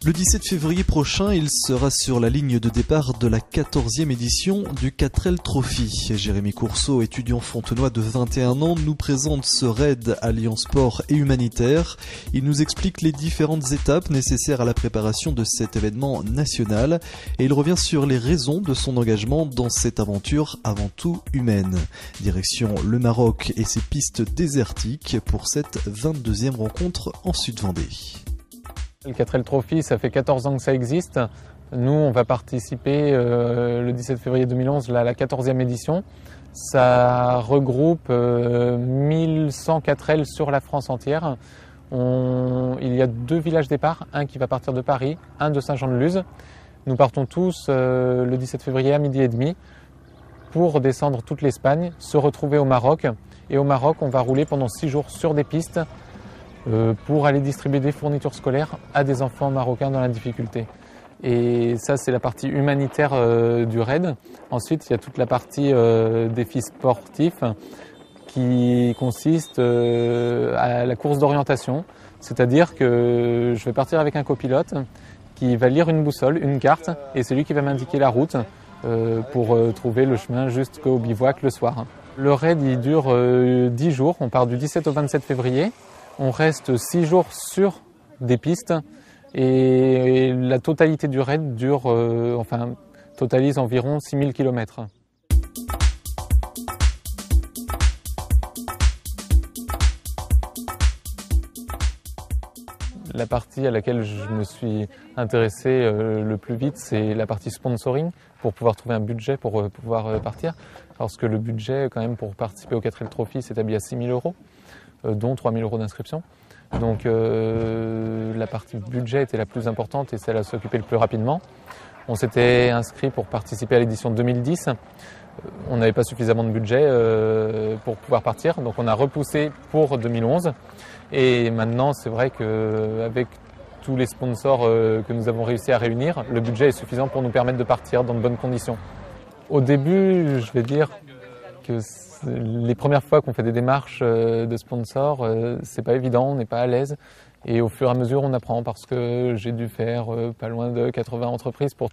Le 17 février prochain, il sera sur la ligne de départ de la 14e édition du 4L Trophy. Jérémy Courceau, étudiant fontenois de 21 ans, nous présente ce raid alliant sport et humanitaire. Il nous explique les différentes étapes nécessaires à la préparation de cet événement national et il revient sur les raisons de son engagement dans cette aventure avant tout humaine. Direction le Maroc et ses pistes désertiques pour cette 22e rencontre en Sud-Vendée. Le 4L Trophy, ça fait 14 ans que ça existe. Nous, on va participer le 17 février 2011 à la 14e édition. Ça regroupe 1100 4L sur la France entière. Il y a 2 villages départ, un qui va partir de Paris, un de Saint-Jean-de-Luz. Nous partons tous le 17 février à 12h30 pour descendre toute l'Espagne, se retrouver au Maroc. Et au Maroc, on va rouler pendant 6 jours sur des pistes pour aller distribuer des fournitures scolaires à des enfants marocains dans la difficulté. Et ça, c'est la partie humanitaire du raid. Ensuite, il y a toute la partie défis sportifs qui consiste à la course d'orientation. C'est-à-dire que je vais partir avec un copilote qui va lire une boussole, une carte, et c'est lui qui va m'indiquer la route pour trouver le chemin jusqu'au bivouac le soir. Le raid, il dure 10 jours. On part du 17 au 27 février. On reste 6 jours sur des pistes et la totalité du raid totalise environ 6000 km. La partie à laquelle je me suis intéressé le plus vite, c'est la partie sponsoring, pour pouvoir trouver un budget pour pouvoir partir. Parce que le budget, quand même, pour participer au 4L Trophy, s'établit à 6 000 €. Dont 3 000 € d'inscription. Donc la partie budget était la plus importante et celle à s'occuper le plus rapidement. On s'était inscrit pour participer à l'édition 2010. On n'avait pas suffisamment de budget pour pouvoir partir, donc on a repoussé pour 2011. Et maintenant, c'est vrai qu'avec tous les sponsors que nous avons réussi à réunir, le budget est suffisant pour nous permettre de partir dans de bonnes conditions. Au début, je vais dire que les premières fois qu'on fait des démarches de sponsors, c'est pas évident, on n'est pas à l'aise. Et au fur et à mesure, on apprend parce que j'ai dû faire pas loin de 80 entreprises pour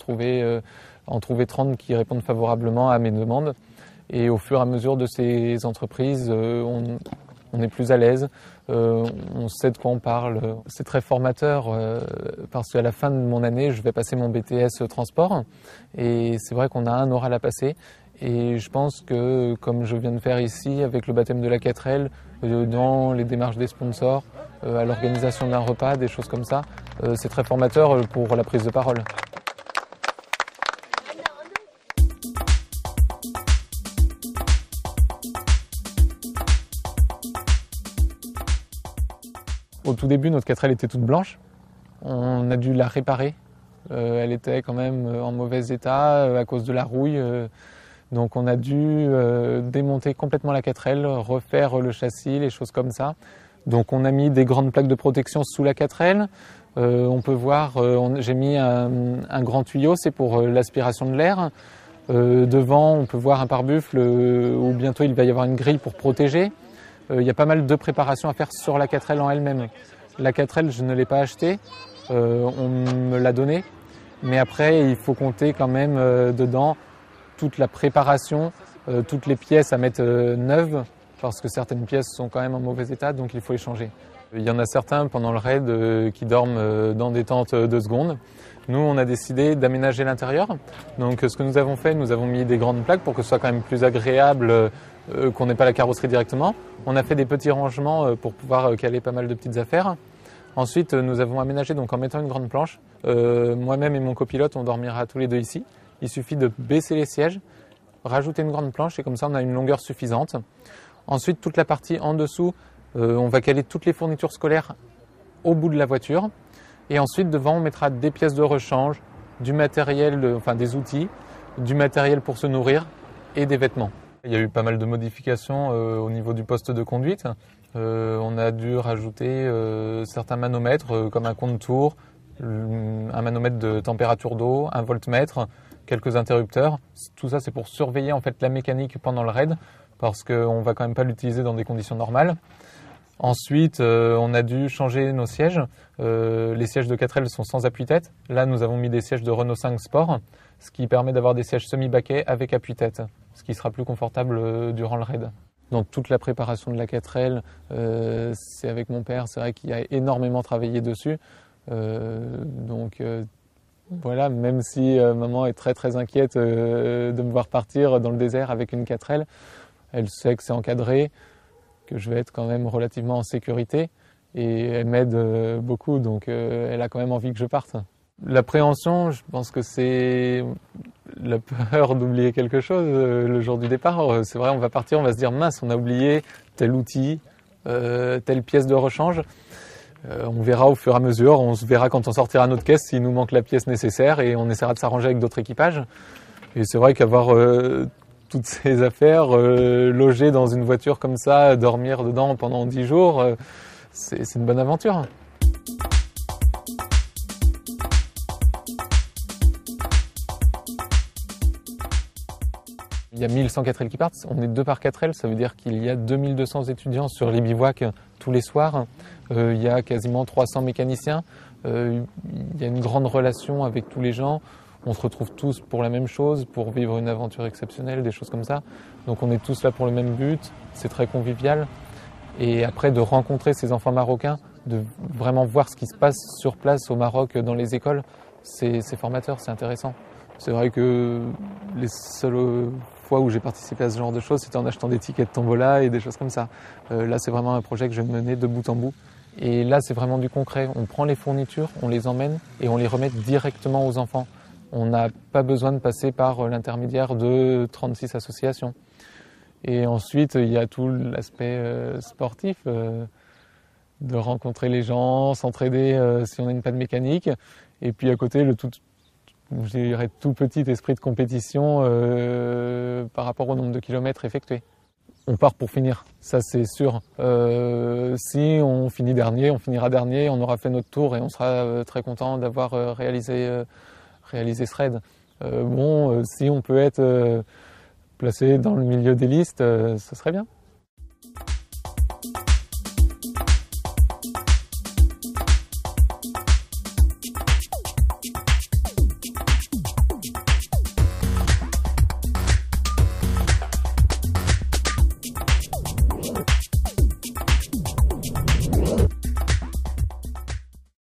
en trouver 30 qui répondent favorablement à mes demandes. Et au fur et à mesure de ces entreprises, on est plus à l'aise, on sait de quoi on parle. C'est très formateur parce qu'à la fin de mon année, je vais passer mon BTS transport. Et c'est vrai qu'on a un oral à passer. Et je pense que, comme je viens de faire ici, avec le baptême de la 4L, dans les démarches des sponsors, à l'organisation d'un repas, des choses comme ça, c'est très formateur pour la prise de parole. Au tout début, notre 4L était toute blanche. On a dû la réparer. Elle était quand même en mauvais état à cause de la rouille. Donc on a dû démonter complètement la 4L, refaire le châssis, les choses comme ça. Donc on a mis des grandes plaques de protection sous la 4L. On peut voir, j'ai mis un grand tuyau, c'est pour l'aspiration de l'air. Devant, on peut voir un pare-buffle où bientôt il va y avoir une grille pour protéger. Il y a pas mal de préparations à faire sur la 4L en elle-même. La 4L, je ne l'ai pas achetée, on me l'a donnée. Mais après, il faut compter quand même dedans toute la préparation, toutes les pièces à mettre neuves, parce que certaines pièces sont quand même en mauvais état, donc il faut les changer. Il y en a certains pendant le raid qui dorment dans des tentes 2 secondes. Nous, on a décidé d'aménager l'intérieur. Donc ce que nous avons fait, nous avons mis des grandes plaques pour que ce soit quand même plus agréable, qu'on n'ait pas la carrosserie directement. On a fait des petits rangements pour pouvoir caler pas mal de petites affaires. Ensuite, nous avons aménagé donc en mettant une grande planche. Moi-même et mon copilote, on dormira tous les deux ici. Il suffit de baisser les sièges, rajouter une grande planche et comme ça on a une longueur suffisante. Ensuite, toute la partie en dessous, on va caler toutes les fournitures scolaires au bout de la voiture. Et ensuite, devant, on mettra des pièces de rechange, du matériel, des outils, du matériel pour se nourrir et des vêtements. Il y a eu pas mal de modifications au niveau du poste de conduite. On a dû rajouter certains manomètres comme un compte-tour, un manomètre de température d'eau, un voltmètre, quelques interrupteurs. Tout ça, c'est pour surveiller en fait la mécanique pendant le raid, parce qu'on va quand même pas l'utiliser dans des conditions normales. Ensuite, on a dû changer nos sièges. Les sièges de 4L sont sans appuie-tête. Là, nous avons mis des sièges de Renault 5 Sport, ce qui permet d'avoir des sièges semi-baquets avec appuie-tête, ce qui sera plus confortable durant le raid. Dans toute la préparation de la 4L, c'est avec mon père, c'est vrai qu'il a énormément travaillé dessus. Voilà, même si maman est très très inquiète de me voir partir dans le désert avec une 4L, elle sait que c'est encadré, que je vais être quand même relativement en sécurité et elle m'aide beaucoup, donc elle a quand même envie que je parte. L'appréhension, je pense que c'est la peur d'oublier quelque chose le jour du départ. C'est vrai, on va partir, on va se dire mince, on a oublié tel outil, telle pièce de rechange. On verra au fur et à mesure, on se verra quand on sortira notre caisse s'il nous manque la pièce nécessaire et on essaiera de s'arranger avec d'autres équipages. Et c'est vrai qu'avoir toutes ces affaires logées dans une voiture comme ça, dormir dedans pendant 10 jours, c'est une bonne aventure. Il y a 1100 4L qui partent, on est 2 par 4L, ça veut dire qu'il y a 2200 étudiants sur les bivouacs tous les soirs. Il y a quasiment 300 mécaniciens, il y a une grande relation avec tous les gens. On se retrouve tous pour la même chose, pour vivre une aventure exceptionnelle, des choses comme ça. Donc on est tous là pour le même but, c'est très convivial. Et après de rencontrer ces enfants marocains, de vraiment voir ce qui se passe sur place au Maroc dans les écoles, c'est formateur, c'est intéressant. C'est vrai que les seules fois où j'ai participé à ce genre de choses, c'était en achetant des tickets de tombola et des choses comme ça. Là, c'est vraiment un projet que je vais mener de bout en bout. Et là, c'est vraiment du concret. On prend les fournitures, on les emmène et on les remet directement aux enfants. On n'a pas besoin de passer par l'intermédiaire de 36 associations. Et ensuite, il y a tout l'aspect sportif, de rencontrer les gens, s'entraider si on n'a pas de mécanique. Et puis à côté, je dirais tout petit esprit de compétition par rapport au nombre de kilomètres effectués. On part pour finir, ça c'est sûr. Si on finit dernier, on finira dernier, on aura fait notre tour et on sera très content d'avoir réalisé ce raid. Si on peut être placé dans le milieu des listes, ce serait bien.